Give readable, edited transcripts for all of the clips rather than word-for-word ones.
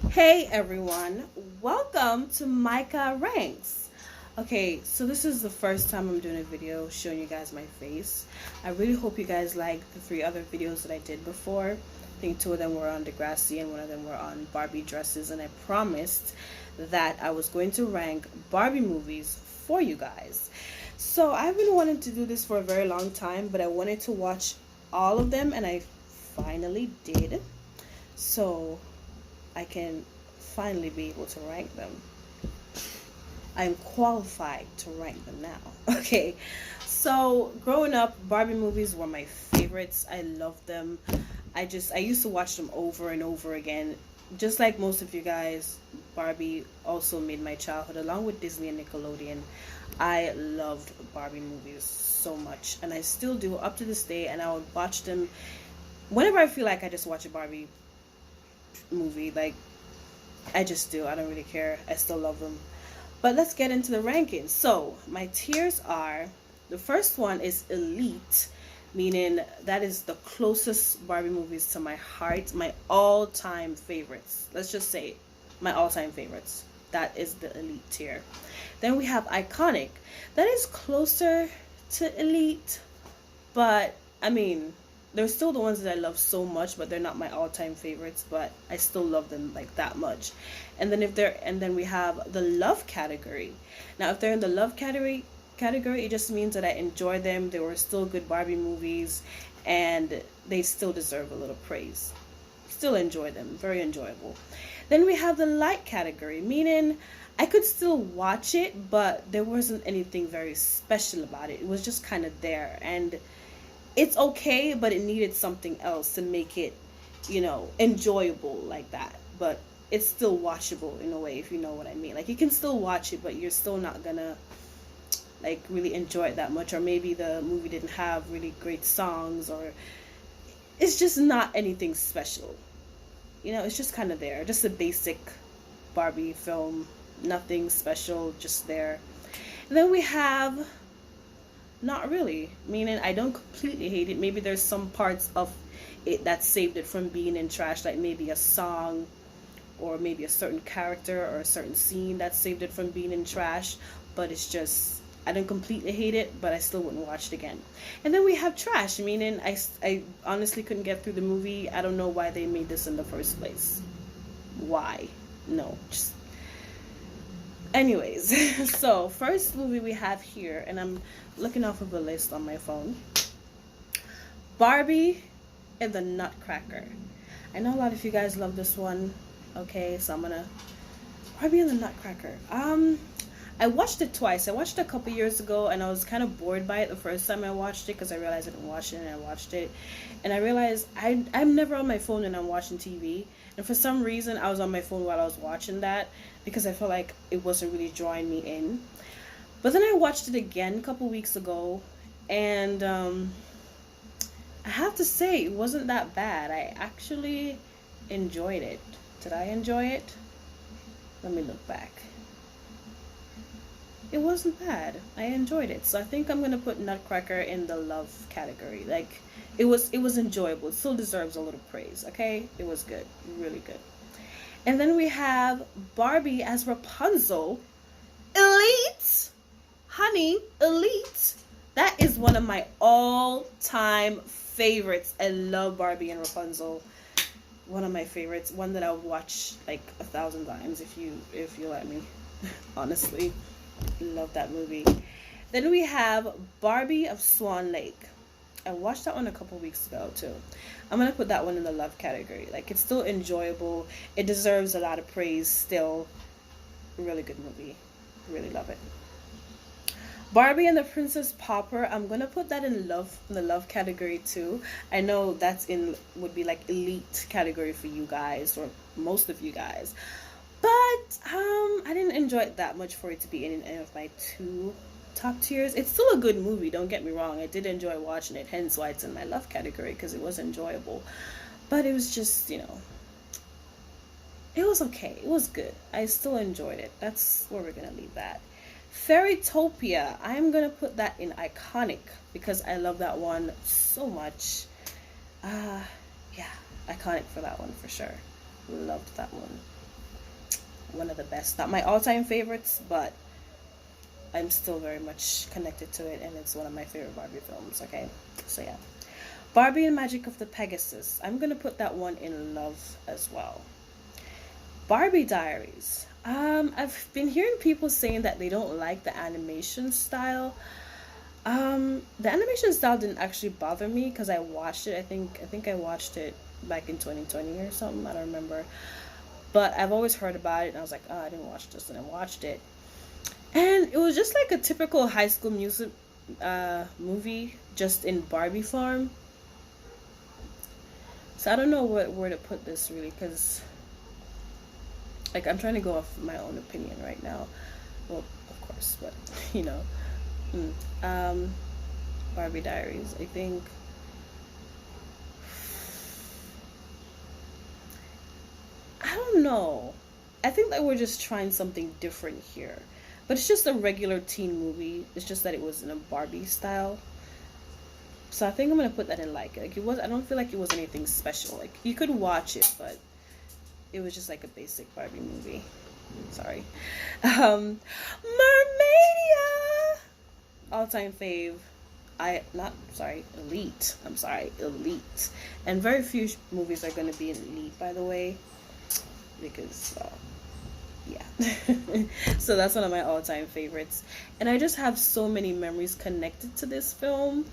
Hey everyone, welcome to Micah Ranks. Okay, so this is the first time I'm doing a video showing you guys my face. I really hope you guys like the three other videos that I did before. I think two of them were on Degrassi and one of them were on Barbie dresses, and I promised that I was going to rank Barbie movies for you guys. So I've been wanting to do this for a very long time, but I wanted to watch all of them and I finally did. So I can finally be able to rank them. I'm qualified to rank them now. Okay, so growing up, Barbie movies were my favorites. I loved them. I used to watch them over and over again. Just like most of you guys, Barbie also made my childhood, along with Disney and Nickelodeon. I loved Barbie movies so much, and I still do up to this day. And I would watch them whenever I feel like I just watch a Barbie movie. Like, I just do. I don't really care. I still love them. But let's get into the rankings. So, my tiers are, the first one is Elite, meaning that is the closest Barbie movies to my heart, my all-time favorites. Let's just say my all-time favorites. That is the Elite tier. Then we have Iconic. That is closer to Elite, but I mean, they're still the ones that I love so much, but they're not my all-time favorites, but I still love them like that much. And then we have the love category. Now if they're in the love category, it just means that I enjoy them. They were still good Barbie movies and they still deserve a little praise. Still enjoy them, very enjoyable. Then we have the light category, meaning I could still watch it, but there wasn't anything very special about it. It was just kind of there, and it's okay, but it needed something else to make it, enjoyable like that. But it's still watchable in a way, if you know what I mean. Like, you can still watch it, but you're still not gonna like really enjoy it that much, or maybe the movie didn't have really great songs, or it's just not anything special. It's just kind of there, just a basic Barbie film, nothing special, just there. And then we have not really, meaning I don't completely hate it. Maybe there's some parts of it that saved it from being in trash, like maybe a song or maybe a certain character or a certain scene that saved it from being in trash, but it's just, I don't completely hate it, but I still wouldn't watch it again. And then we have trash, meaning I honestly couldn't get through the movie. I don't know why they made this in the first place. Why? No, just anyways. So first movie we have here, and I'm looking off of a list on my phone, Barbie and the Nutcracker. I know a lot of you guys love this one. Okay, so I'm gonna Barbie and the Nutcracker. I watched it twice. I watched it a couple years ago, and I was kind of bored by it the first time I watched it, because I realized I didn't watch it, and I watched it, and I realized I'm never on my phone when I'm watching TV, and for some reason I was on my phone while I was watching that, because I felt like it wasn't really drawing me in. But then I watched it again a couple weeks ago, and I have to say it wasn't that bad. I actually enjoyed it. Did I enjoy it? Let me look back. It wasn't bad. I enjoyed it. So I think I'm gonna put Nutcracker in the love category. Like, it was enjoyable. It still deserves a little praise, okay? It was good. Really good. And then we have Barbie as Rapunzel. Elite! Honey, Elite! That is one of my all-time favorites. I love Barbie and Rapunzel. One of my favorites. One that I would watch like 1,000 times if you let me. Honestly. Love that movie. Then we have Barbie of Swan Lake. I watched that one a couple weeks ago too. I'm gonna put that one in the love category. Like, it's still enjoyable. It deserves a lot of praise still. Really good movie. Really love it. Barbie and the Princess Pauper. I'm gonna put that in the love category too. I know would be like elite category for you guys, or most of you guys. But I didn't enjoy it that much for it to be in any of my two top tiers. It's still a good movie, don't get me wrong. I did enjoy watching it, hence why it's in my love category, because it was enjoyable. But it was just, it was okay. It was good. I still enjoyed it. That's where we're gonna leave that. Fairytopia. I'm gonna put that in Iconic, because I love that one so much. Yeah, Iconic for that one for sure. Loved that one. one of the best. Not my all-time favorites, but I'm still very much connected to it, and it's one of my favorite Barbie films. Okay, so yeah, Barbie and Magic of the Pegasus. I'm gonna put that one in love as well. Barbie Diaries. I've been hearing people saying that they don't like the animation style. The animation style didn't actually bother me because I watched it. I think I watched it back in 2020 or something. I don't remember. But I've always heard about it, and I was like, oh, I didn't watch this, and I watched it, and it was just like a typical High School Music movie, just in Barbie form. So I don't know where to put this really, because like I'm trying to go off my own opinion right now. Well, of course, but you know. Barbie Diaries. I think I don't know. I think that we're just trying something different here. But it's just a regular teen movie. It's just that it was in a Barbie style. So I think I'm gonna put that in like it was. I don't feel like it was anything special. Like you could watch it, but it was just like a basic Barbie movie. Sorry. Mermaidia, all-time fave. Elite. I'm sorry, Elite. And very few movies are gonna be in Elite, by the way, because yeah. So that's one of my all-time favorites, and I just have so many memories connected to this film,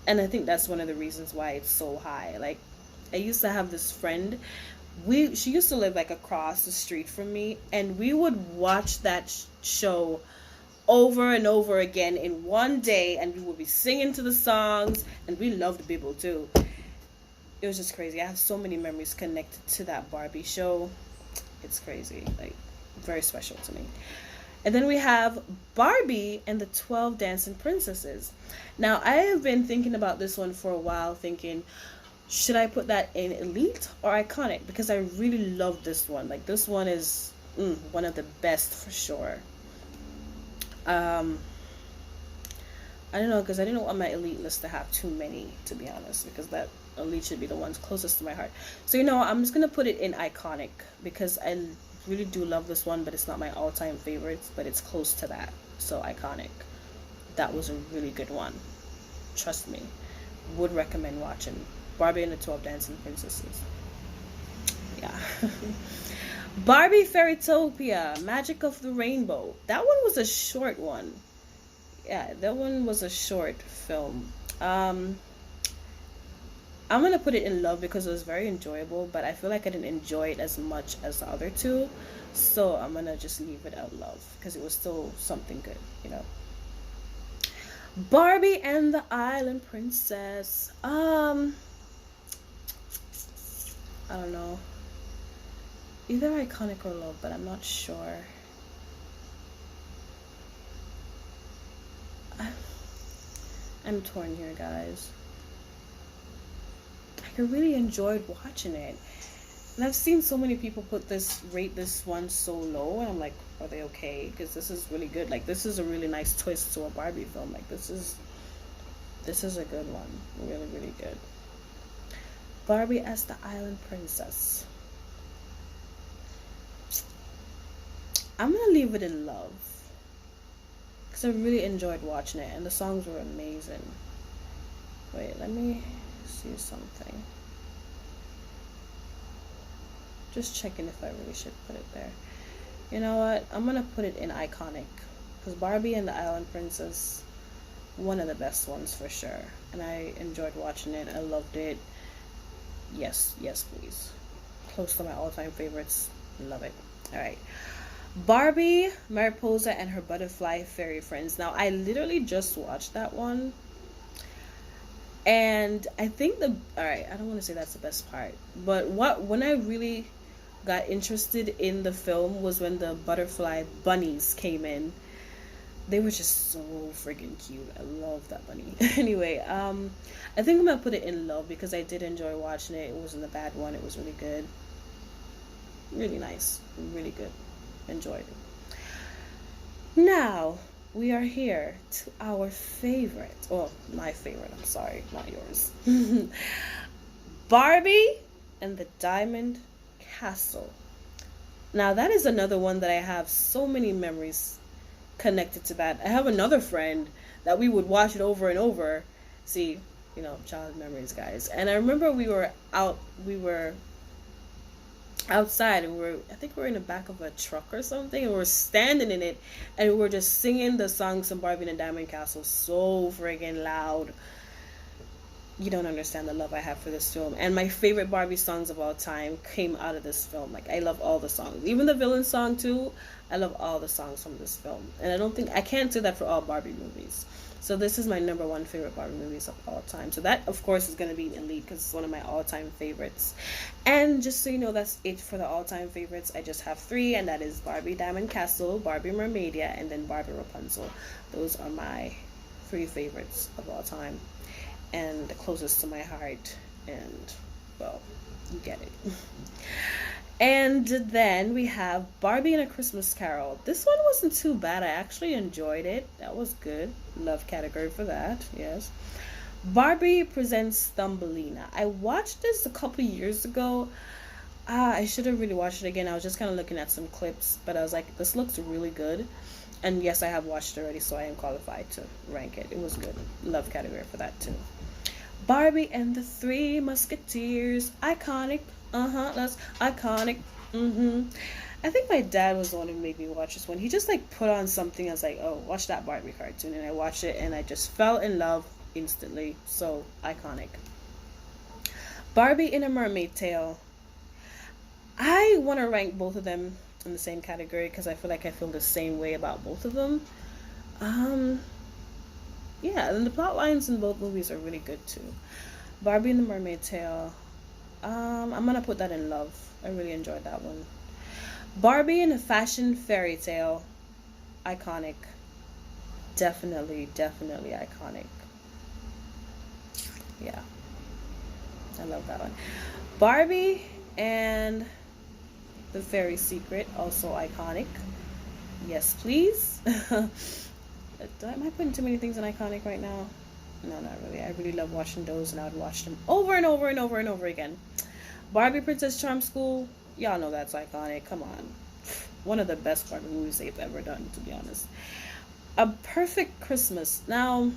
and I think that's one of the reasons why it's so high. Like, I used to have this friend. She used to live like across the street from me, and we would watch that show over and over again in one day, and we would be singing to the songs, and we loved Bibble too. It was just crazy. I have so many memories connected to that Barbie show. It's crazy, like very special to me. And then we have Barbie and the 12 Dancing Princesses. Now, I have been thinking about this one for a while, thinking, should I put that in Elite or Iconic? Because I really love this one. Like, this one is one of the best for sure. I don't know, because I didn't want my Elite list to have too many, to be honest, because that Elite should be the ones closest to my heart. So, you know, I'm just going to put it in Iconic, because I really do love this one, but it's not my all-time favorites, but it's close to that. So, Iconic. That was a really good one. Trust me. Would recommend watching Barbie and the 12 Dancing Princesses. Yeah. Barbie Fairytopia, Magic of the Rainbow. That one was a short one. Yeah, that one was a short film. I'm gonna put it in love because it was very enjoyable, but I feel like I didn't enjoy it as much as the other two. So I'm gonna just leave it at love because it was still something good, you know. Barbie and the Island Princess. I don't know. Either Iconic or love, but I'm not sure. I'm torn here, guys. I really enjoyed watching it. And I've seen so many people rate this one so low, and I'm like, are they okay? Because this is really good. Like, this is a really nice twist to a Barbie film. Like, this is a good one. Really, really good. Barbie as the Island Princess. I'm gonna leave it in love because I really enjoyed watching it, and the songs were amazing. Wait, let me see something. Just checking if I really should put it there. You know what? I'm gonna put it in Iconic because Barbie and the Island Princess, one of the best ones for sure, and I enjoyed watching it. I loved it. Yes, please. Close to my all-time favorites. Love it. All right. Barbie, Mariposa, and her Butterfly Fairy Friends. Now, I literally just watched that one. And I think alright, I don't want to say that's the best part. But when I really got interested in the film was when the butterfly bunnies came in. They were just so freaking cute. I love that bunny. Anyway, I think I'm gonna put it in love because I did enjoy watching it. It wasn't a bad one. It was really good. Really nice. Really good. Enjoyed it. Now we are here to our favorite, well, my favorite, I'm sorry, not yours. Barbie and the Diamond Castle. Now that is another one that I have so many memories connected to that. I have another friend that we would watch it over and over. See, childhood memories, guys. And I remember we were outside, and I think we were in the back of a truck or something, and we were standing in it, and we were just singing the songs from Barbie and the Diamond Castle so friggin' loud. You don't understand the love I have for this film. And my favorite Barbie songs of all time came out of this film. Like, I love all the songs, even the villain song too. I love all the songs from this film, and I can't say that for all Barbie movies. So this is my number one favorite Barbie movies of all time. So that, of course, is going to be Elite, because it's one of my all-time favorites. And just so you know, that's it for the all-time favorites. I just have 3, and that is Barbie Diamond Castle, Barbie Mermaidia, and then Barbie Rapunzel. Those are my 3 favorites of all time, and the closest to my heart. And, well, you get it. And then we have Barbie and a Christmas Carol. This one wasn't too bad. I actually enjoyed it. That was good. Love category for that. Yes. Barbie Presents Thumbelina. I watched this a couple years ago. I should have really watched it again. I was just kind of looking at some clips, but I was like, this looks really good. And yes, I have watched it already, so I am qualified to rank it. It was good. Love category for that too. Barbie and the Three Musketeers. Iconic. That's iconic. I think my dad was the one who made me watch this one. He just like put on something. I was like, oh, watch that Barbie cartoon, and I watched it, and I just fell in love instantly. So iconic. Barbie in a Mermaid Tale. I want to rank both of them in the same category because I feel the same way about both of them. Yeah, and the plot lines in both movies are really good too. Barbie and the Mermaid Tale. I'm gonna put that in love. I really enjoyed that one. Barbie and a Fashion Fairy Tale. Iconic. Definitely iconic. Yeah. I love that one. Barbie and the Fairy Secret. Also iconic. Yes, please. Am I putting too many things in iconic right now? No, not really. I really love watching those, and I would watch them over and over and over and over again. Barbie Princess Charm School. Y'all know that's iconic. Come on. One of the best Barbie movies they've ever done, to be honest. A Perfect Christmas. Now,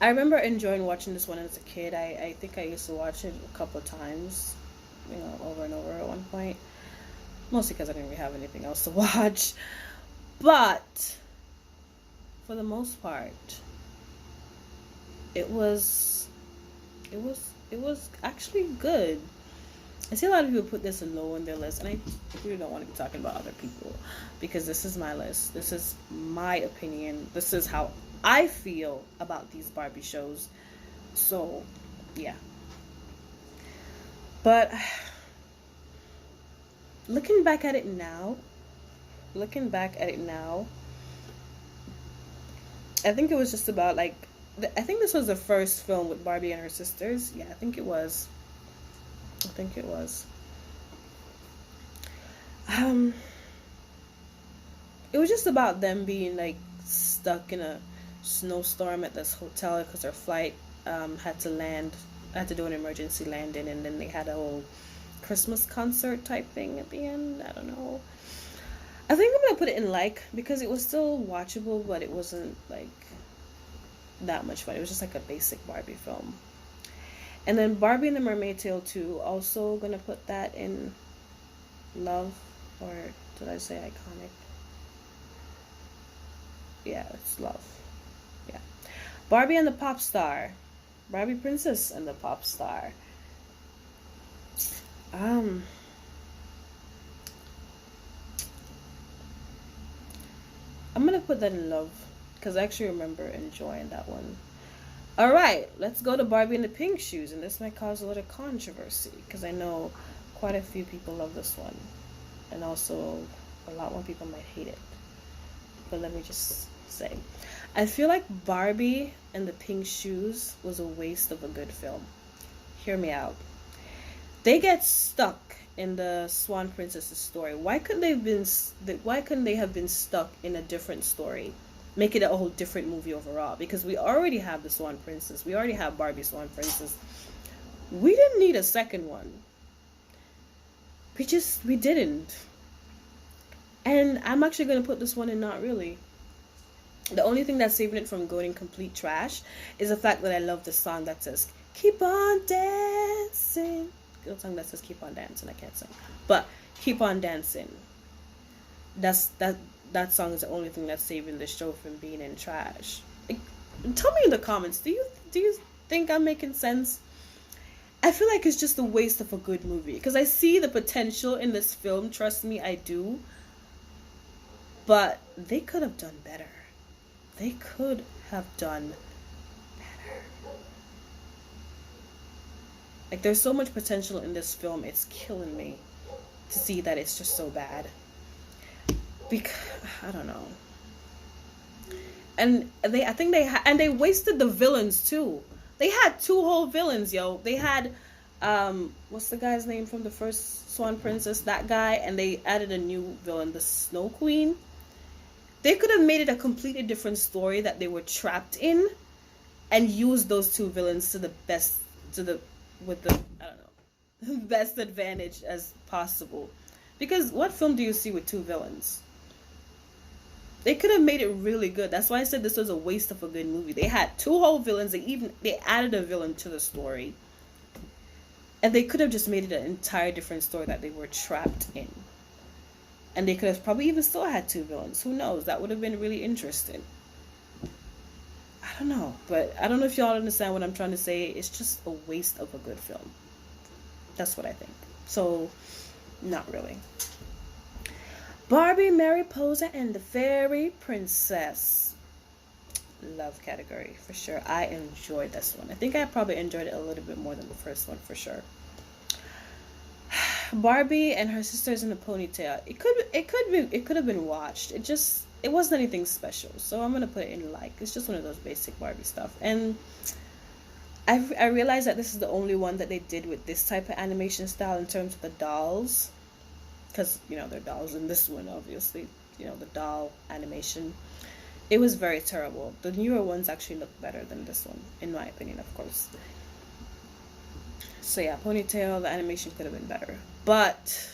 I remember enjoying watching this one as a kid. I think I used to watch it a couple of times, over and over at one point. Mostly because I didn't really have anything else to watch. But, for the most part, it was actually good. I see a lot of people put this low on their list, and I really don't want to be talking about other people because this is my list. This is my opinion. This is how I feel about these Barbie shows. So, yeah. But looking back at it now, I think it was just about I think this was the first film with Barbie and her sisters. Yeah, I think it was. It was just about them being stuck in a snowstorm at this hotel because their flight had to do an emergency landing, and then they had a whole Christmas concert type thing at the end. I don't know. I think I'm gonna put it in because it was still watchable, but it wasn't that much fun. It was just a basic Barbie film. And then Barbie and the Mermaid Tale 2, also gonna put that in love, or did I say iconic? Yeah, it's love. Yeah. Barbie and the Pop Star. Barbie Princess and the Pop Star. I'm gonna put that in love because I actually remember enjoying that one. Alright, let's go to Barbie and the Pink Shoes, and this might cause a little controversy because I know quite a few people love this one, and also a lot more people might hate it. But let me just say, I feel like Barbie and the Pink Shoes was a waste of a good film. Hear me out. They get stuck in the Swan Princess's story. Why couldn't they have been stuck in a different story? Make it a whole different movie overall, because we already have the Swan Princess. We already have Barbie Swan Princess. We didn't need a second one. we didn't. And I'm actually going to put this one in not really. The only thing that's saving it from going complete trash is the fact that I love the song that says, keep on dancing. The song that says keep on dancing, I can't sing. But keep on dancing. That song is the only thing that's saving the show from being in trash. Like, tell me in the comments, do you think I'm making sense? I feel like it's just a waste of a good movie. Because I see the potential in this film, trust me, I do. But they could have done better. They could have done better. Like, there's so much potential in this film, it's killing me to see that it's just so bad. Because, I don't know. And they wasted the villains too. They had 2 whole villains, yo. They had, what's the guy's name from the first Swan Princess? That guy, and they added a new villain, the Snow Queen. They could have made it a completely different story that they were trapped in, and used those 2 villains to the best, best advantage as possible. Because what film do you see with 2 villains? They could have made it really good. That's why I said this was a waste of a good movie. They had 2 whole villains. They added a villain to the story. And they could have just made it an entire different story that they were trapped in. And they could have probably even still had 2 villains. Who knows? That would have been really interesting. I don't know. But I don't know if y'all understand what I'm trying to say. It's just a waste of a good film. That's what I think. So, not really. Barbie, Mariposa, and the Fairy Princess. Love category, for sure. I enjoyed this one. I think I probably enjoyed it a little bit more than the first one, for sure. Barbie and her sisters in a ponytail. It could have been watched. It wasn't anything special. So I'm gonna put it in like. It's just one of those basic Barbie stuff. And I realized that this is the only one that they did with this type of animation style in terms of the dolls. Because, you know, they're dolls in this one, obviously. You know, the doll animation. It was very terrible. The newer ones actually look better than this one, in my opinion, of course. So yeah, ponytail, the animation could have been better. But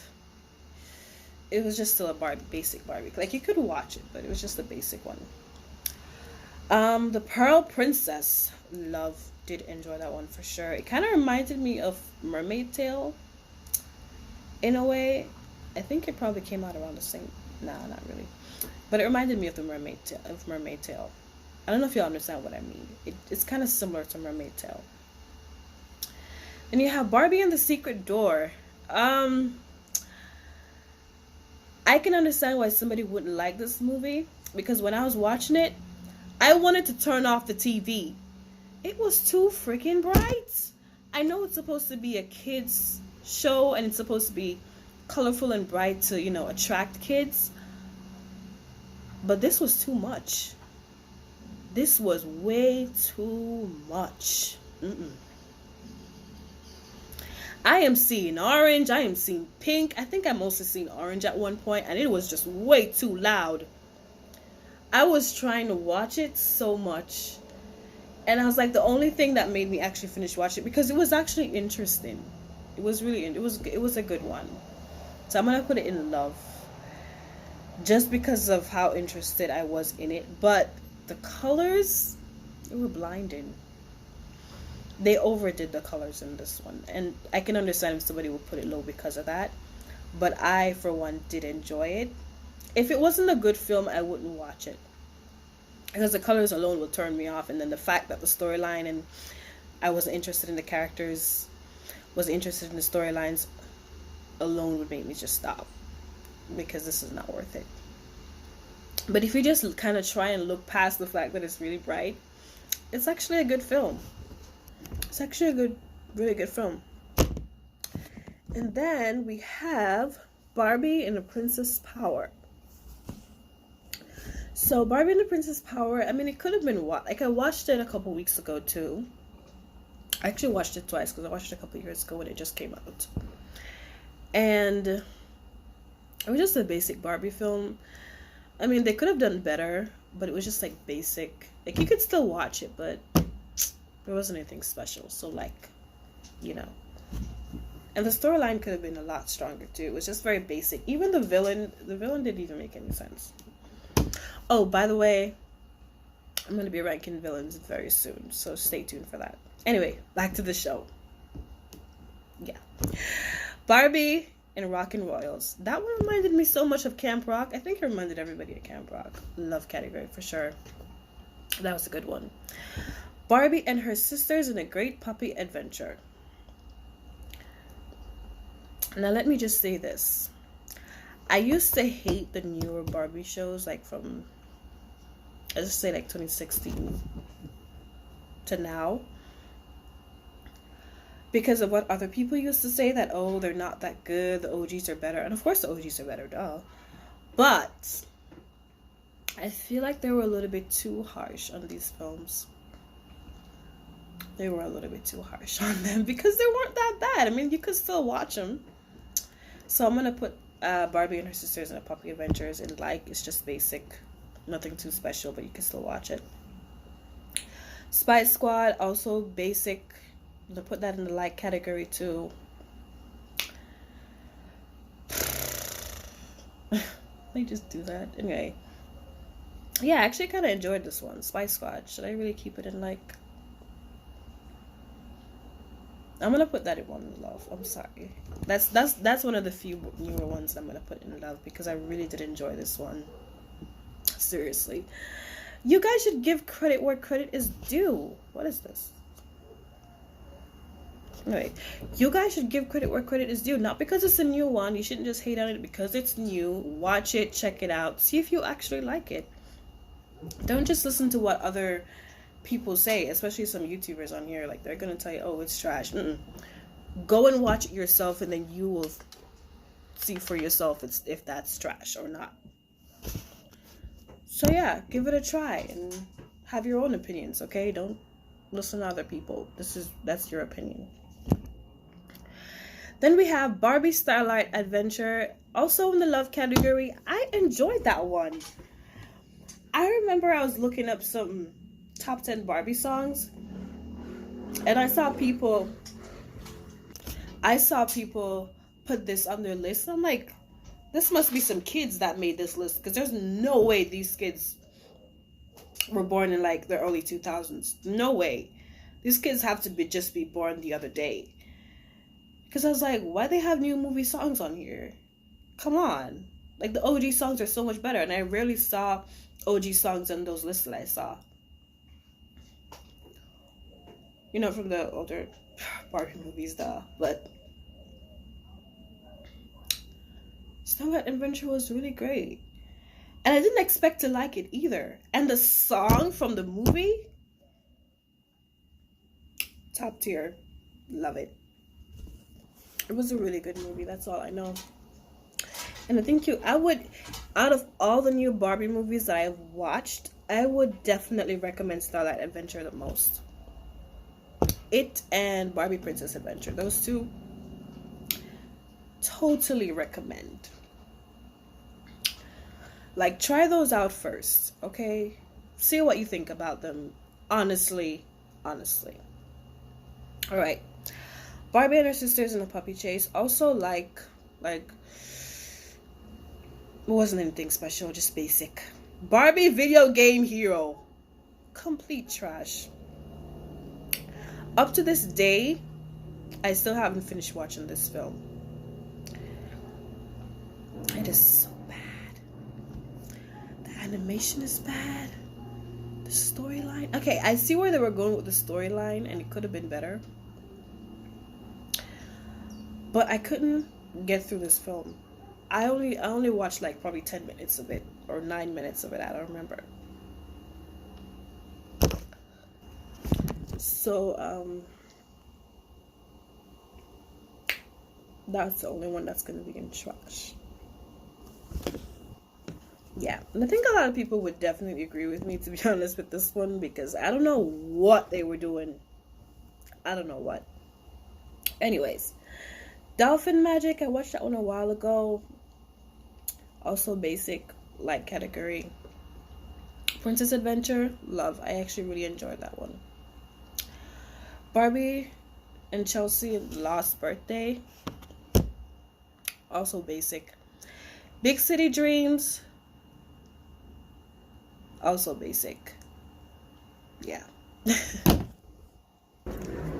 it was just still a Barbie, basic Barbie. Like, you could watch it, but it was just a basic one. The Pearl Princess. Did enjoy that one for sure. It kind of reminded me of Mermaid Tale in a way. I think it probably came out around the same. Nah, not really. But it reminded me of the Mermaid Tale. I don't know if y'all understand what I mean. It's kind of similar to Mermaid Tale. And you have Barbie and the Secret Door. I can understand why somebody wouldn't like this movie, because when I was watching it, I wanted to turn off the TV. It was too freaking bright. I know it's supposed to be a kids show and it's supposed to be colorful and bright to, you know, attract kids. But this was too much. This was way too much. I am seeing orange. I am seeing pink. I think I mostly seen orange at one point, and it was just way too loud. I was trying to watch it so much, and I was like, the only thing that made me actually finish watching it, because it was actually interesting. It was really, it was a good one. So I'm gonna put it in love, just because of how interested I was in it. But the colors, they were blinding. They overdid the colors in this one, and I can understand if somebody would put it low because of that. But I, for one, did enjoy it. If it wasn't a good film, I wouldn't watch it, because the colors alone will turn me off, and then the fact that the storyline, and I wasn't interested in the characters, wasn't interested in the storylines alone, would make me just stop, because this is not worth it. But if you just kind of try and look past the fact that it's really bright, it's actually a good film. It's actually a good, really good film. And then we have Barbie and the Princess Power. So Barbie and the Princess Power, I mean, it could have been like, I watched it a couple weeks ago too. I actually watched it twice, because I watched it a couple years ago when it just came out. And it was just a basic Barbie film. I mean, they could have done better, but it was just like basic. Like, you could still watch it, but there wasn't anything special. So, like, you know, And the storyline could have been a lot stronger too. It was just very basic. Even the villain didn't even make any sense. Oh, by the way, I'm going to be ranking villains very soon, so stay tuned for that. Anyway, back to the show. Yeah. Barbie and Rockin' Royals. That one reminded me so much of Camp Rock. I think it reminded everybody of Camp Rock. Love category for sure. That was a good one. Barbie and her sisters in a great puppy adventure. Now let me just say this. I used to hate the newer Barbie shows, like from, let's just say like 2016 to now, because of what other people used to say, that, oh, they're not that good, the OGs are better. And of course the OGs are better, duh. But I feel like they were a little bit too harsh on these films. They were a little bit too harsh on them because they weren't that bad. I mean, you could still watch them. So I'm going to put Barbie and her sisters in a puppy adventures in like. It's just basic. Nothing too special, but you can still watch it. Spy Squad, also basic. I'm going to put that in the like category too. Let me just do that. Anyway. Yeah, I actually kind of enjoyed this one. Spy Squad. Should I really keep it in like... I'm gonna put that in one in love. I'm sorry. That's one of the few newer ones I'm gonna put in love because I really did enjoy this one. Seriously, you guys should give credit where credit is due. What is this? Anyway, you guys should give credit where credit is due. Not because it's a new one. You shouldn't just hate on it because it's new. Watch it, check it out, see if you actually like it. Don't just listen to what other people say, especially some YouTubers on here. Like, they're gonna tell you, oh, it's trash. Go and watch it yourself, and then you will see for yourself if that's trash or not. So yeah, give it a try and have your own opinions, okay? Don't listen to other people. That's your opinion. Then we have Barbie Starlight Adventure, also in the love category. I enjoyed that one. I remember I was looking up some top 10 Barbie songs, and I saw people put this on their list. I'm like, this must be some kids that made this list, because there's no way these kids were born in like the early 2000s. No way. These kids have to just be born the other day. Because I was like, why they have new movie songs on here? Come on. Like, the OG songs are so much better, and I rarely saw OG songs on those lists that I saw. You know, from the older Barbie movies, but Starlight Adventure was really great. And I didn't expect to like it either. And the song from the movie, top tier. Love it. It was a really good movie, that's all I know. And I think out of all the new Barbie movies that I've watched, I would definitely recommend Starlight Adventure the most. It and Barbie Princess Adventure. Those two, totally recommend. Like, try those out first, okay? See what you think about them. Honestly. Alright. Barbie and her sisters in a puppy chase. Also, like, it wasn't anything special, just basic. Barbie Video Game Hero. Complete trash. Up to this day, I still haven't finished watching this film. It is so bad. The animation is bad. The storyline. Okay, I see where they were going with the storyline, and it could have been better. But I couldn't get through this film. I only watched like probably 10 minutes of it, or 9 minutes of it. I don't remember. So that's the only one that's gonna be in trash. Yeah, and I think a lot of people would definitely agree with me, to be honest, with this one, because I don't know what they were doing. I don't know what. Anyways, Dolphin Magic, I watched that one a while ago. Also basic, like category. Princess Adventure, love. I actually really enjoyed that one. Barbie and Chelsea Lost Birthday. Also basic. Big City Dreams. Also basic. Yeah.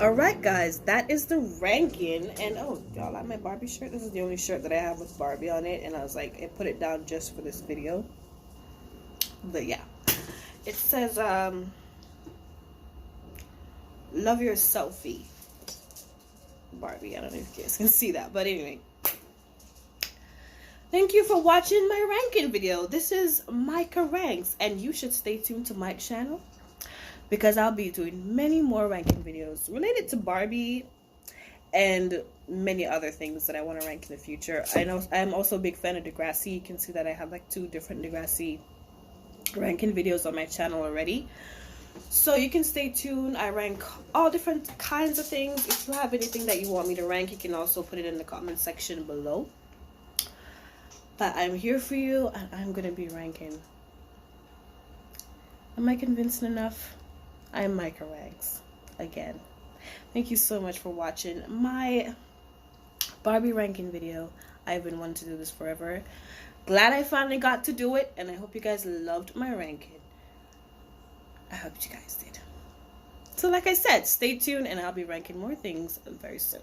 Alright guys, that is the ranking. And oh, y'all like my Barbie shirt? This is the only shirt that I have with Barbie on it, and I was like, I put it down just for this video. But yeah, it says love your selfie, Barbie. I don't know if you guys can see that, but anyway, thank you for watching my ranking video. This is Micah Ranks, and you should stay tuned to my channel, because I'll be doing many more ranking videos related to Barbie and many other things that I want to rank in the future. I know I'm also a big fan of Degrassi. You can see that I have like 2 different Degrassi ranking videos on my channel already. So you can stay tuned. I rank all different kinds of things. If you have anything that you want me to rank, you can also put it in the comment section below. But I'm here for you, and I'm going to be ranking. Am I convincing enough? I'm Micah Ranks again. Thank you so much for watching my Barbie ranking video. I've been wanting to do this forever. Glad I finally got to do it, and I hope you guys loved my ranking. I hope you guys did. So like I said, stay tuned, and I'll be ranking more things very soon.